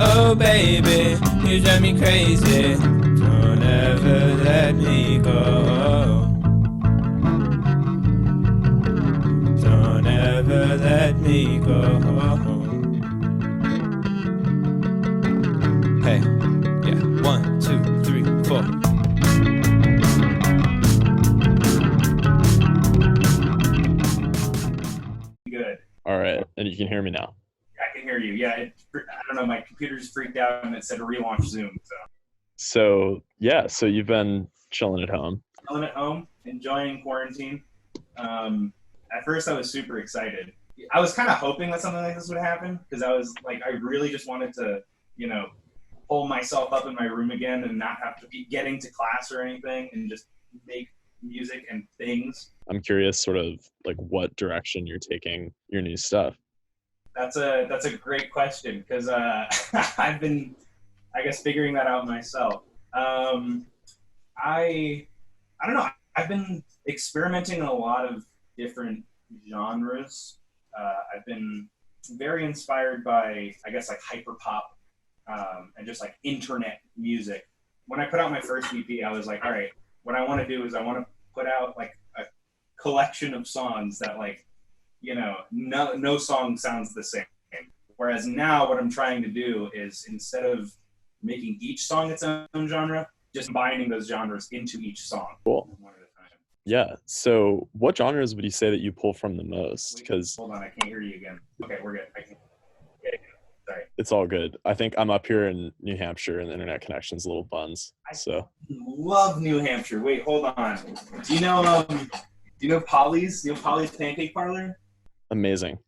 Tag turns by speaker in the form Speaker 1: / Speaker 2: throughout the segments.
Speaker 1: Oh baby, you drive me crazy. Don't ever let me go. Don't ever let me go. Hey, yeah, 1, 2, 3, 4.
Speaker 2: Good.
Speaker 3: All right, and you can hear me now.
Speaker 2: I can hear you. Yeah, I don't know. My computer's freaked out and it said relaunch Zoom.
Speaker 3: So you've been chilling at home.
Speaker 2: Chilling at home, enjoying quarantine. At first, I was super excited. I was kind of hoping that something like this would happen because I was like, I really just wanted to, pull myself up in my room again and not have to be getting to class or anything and just make music and things.
Speaker 3: I'm curious, sort of like what direction you're taking your new stuff.
Speaker 2: That's a great question because I've been, I guess, figuring that out myself. I don't know. I've been experimenting in a lot of different genres. I've been very inspired by, I guess, like hyper pop and just like internet music. When I put out my first EP, I was like, all right, what I want to do is I want to put out like a collection of songs that like, no song sounds the same. Whereas now what I'm trying to do is instead of making each song its own genre, just combining those genres into each song.
Speaker 3: Cool.
Speaker 2: One at a time.
Speaker 3: Yeah. So what genres would you say that you pull from the most? Because
Speaker 2: hold on, I can't hear you again. Okay, we're good. I can. Yeah, sorry.
Speaker 3: It's all good. I think I'm up here in New Hampshire and the internet connection's a little buns. So
Speaker 2: Love New Hampshire. Wait, hold on. Do you know Polly's? You know Polly's Pancake Parlor?
Speaker 3: amazing.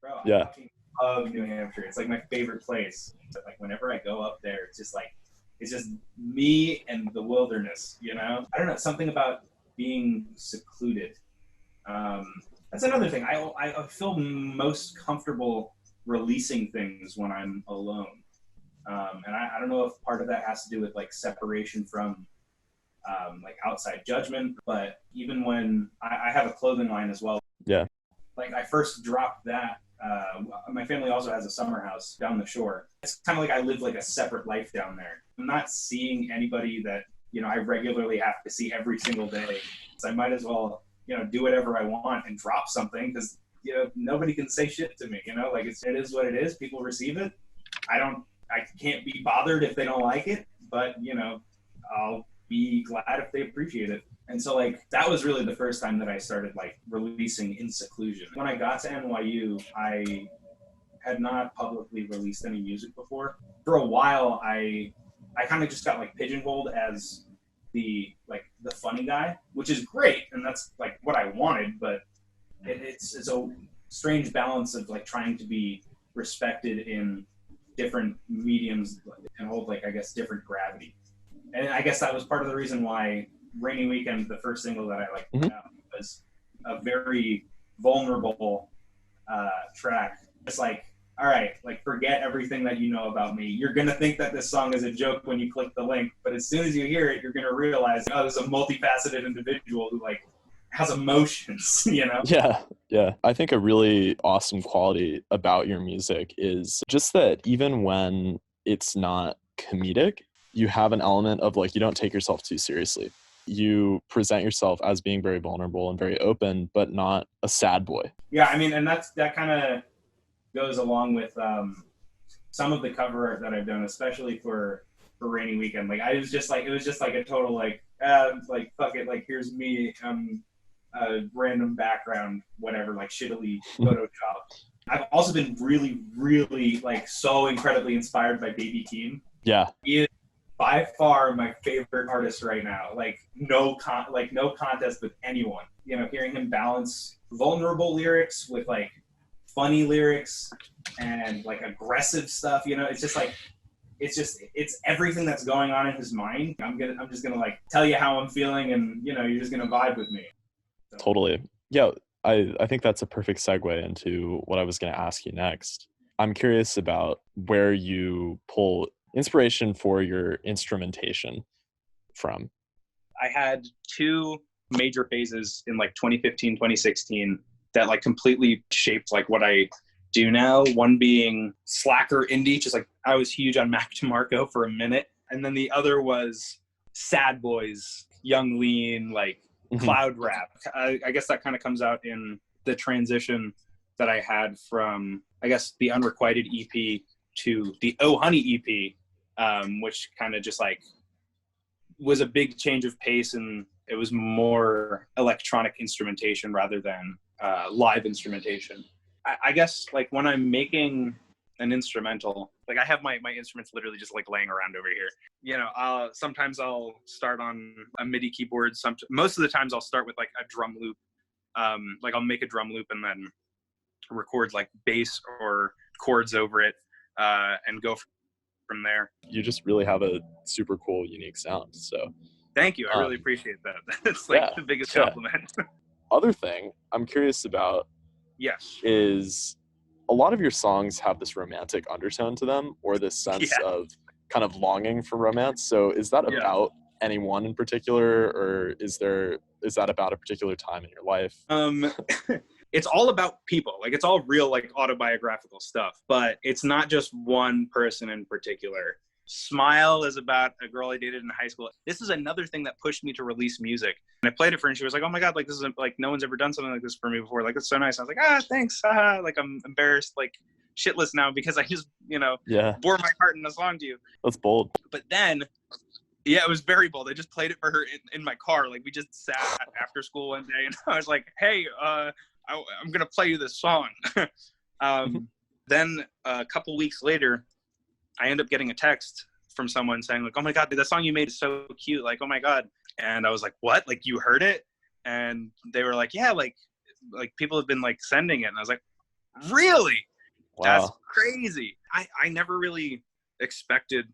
Speaker 2: Bro,
Speaker 3: Yeah.
Speaker 2: I fucking love New Hampshire. It's like my favorite place. But like whenever I go up there, it's just me and the wilderness, I don't know, something about being secluded. That's another thing. I feel most comfortable releasing things when I'm alone. And I don't know if part of that has to do with like separation from like outside judgment, but even when I have a clothing line as well.
Speaker 3: Yeah.
Speaker 2: Like I first dropped that. My family also has a summer house down the shore. It's kind of like I live like a separate life down there. I'm not seeing anybody that, I regularly have to see every single day. So I might as well, do whatever I want and drop something because, nobody can say shit to me, like it is what it is. People receive it. I can't be bothered if they don't like it, but, I'll be glad if they appreciate it. And so like that was really the first time that I started like releasing in seclusion. When I got to NYU, I had not publicly released any music before. For a while, I kind of just got like pigeonholed as the funny guy, which is great, and that's like what I wanted. But it's a strange balance of like trying to be respected in different mediums and hold like I guess different gravity. And I guess that was part of the reason why Rainy Weekend, the first single that I like put out, was a very vulnerable track. It's like, all right, like forget everything that you know about me. You're gonna think that this song is a joke when you click the link, but as soon as you hear it, you're gonna realize, oh, this is a multifaceted individual who like has emotions,
Speaker 3: Yeah. I think a really awesome quality about your music is just that even when it's not comedic, you have an element of like, you don't take yourself too seriously. You present yourself as being very vulnerable and very open, but not a sad boy.
Speaker 2: Yeah, I mean, and that kind of goes along with some of the cover art that I've done, especially for Rainy Weekend. Like it was just like a total like fuck it, like here's me, a random background, whatever, like shittily Photoshop. I've also been really, really like so incredibly inspired by Baby Keem.
Speaker 3: Yeah.
Speaker 2: He is by far my favorite artist right now. Like no contest with anyone. Hearing him balance vulnerable lyrics with like funny lyrics and like aggressive stuff, it's just like it's everything that's going on in his mind. I'm just gonna like tell you how I'm feeling, and you're just gonna vibe with me. So.
Speaker 3: Totally. Yeah, I think that's a perfect segue into what I was going to ask you next. I'm curious about where you pull inspiration for your instrumentation from.
Speaker 2: I had two major phases in like 2015, 2016 that like completely shaped like what I do now. One being slacker indie, just like I was huge on Mac DeMarco for a minute. And then the other was Sad Boys, Young Lean, like cloud rap. I guess that kind of comes out in the transition that I had from, I guess, the Unrequited EP to the Oh Honey EP, which kind of just like was a big change of pace, and it was more electronic instrumentation rather than live instrumentation. I guess like when I'm making an instrumental, like I have my instruments literally just like laying around over here. You know, sometimes I'll start on a MIDI keyboard. Most of the times I'll start with like a drum loop. Like I'll make a drum loop and then record like bass or chords over it, and go from there.
Speaker 3: You just really have a super cool, unique sound. So
Speaker 2: thank you. I really appreciate that. That's like the biggest compliment.
Speaker 3: Other thing I'm curious about is a lot of your songs have this romantic undertone to them, or this sense of kind of longing for romance. So is that about anyone in particular, or is that about a particular time in your life?
Speaker 2: It's all about people. Like it's all real, like autobiographical stuff, but it's not just one person in particular. Smile is about a girl I dated in high school. This is another thing that pushed me to release music. And I played it for her and she was like, oh my God, like this is like, no one's ever done something like this for me before. Like, it's so nice. I was like, thanks. Like I'm embarrassed, like shitless now because I just, bore my heart in a song to you.
Speaker 3: That's bold.
Speaker 2: But then, it was very bold. I just played it for her in my car. Like we just sat after school one day and I was like, hey, I'm going to play you this song. Then a couple weeks later, I end up getting a text from someone saying like, oh my God, that song you made is so cute. Like, oh my God. And I was like, what? Like you heard it? And they were like, yeah, like people have been like sending it. And I was like, really? Wow. That's crazy. I never really expected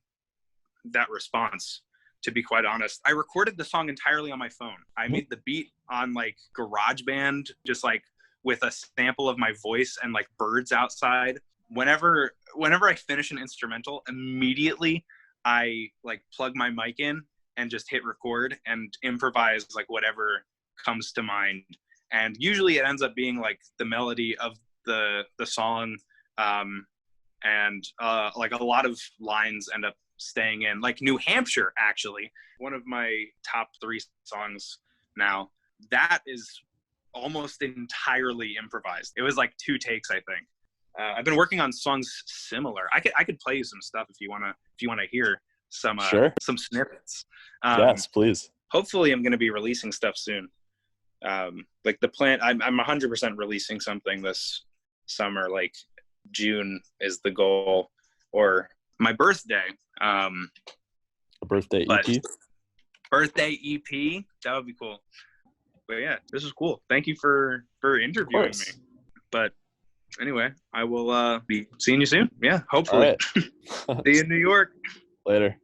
Speaker 2: that response, to be quite honest. I recorded the song entirely on my phone. I made the beat on like GarageBand, just like with a sample of my voice and like birds outside. Whenever I finish an instrumental, immediately I like plug my mic in and just hit record and improvise like whatever comes to mind. And usually it ends up being like the melody of the song, and like a lot of lines end up staying in. Like New Hampshire, actually, one of my top 3 songs now, that is almost entirely improvised. It was like 2 takes, I think. I've been working on songs similar. I could play you some stuff if you wanna hear some some snippets.
Speaker 3: Yes, please.
Speaker 2: Hopefully, I'm gonna be releasing stuff soon. Like the plan, I'm 100% releasing something this summer. Like June is the goal, or my birthday. A
Speaker 3: birthday EP.
Speaker 2: Birthday EP. That would be cool. But yeah, this is cool. Thank you for interviewing me. But anyway, I will be seeing you soon. Yeah, hopefully.
Speaker 3: All right.
Speaker 2: See you in New York.
Speaker 3: Later.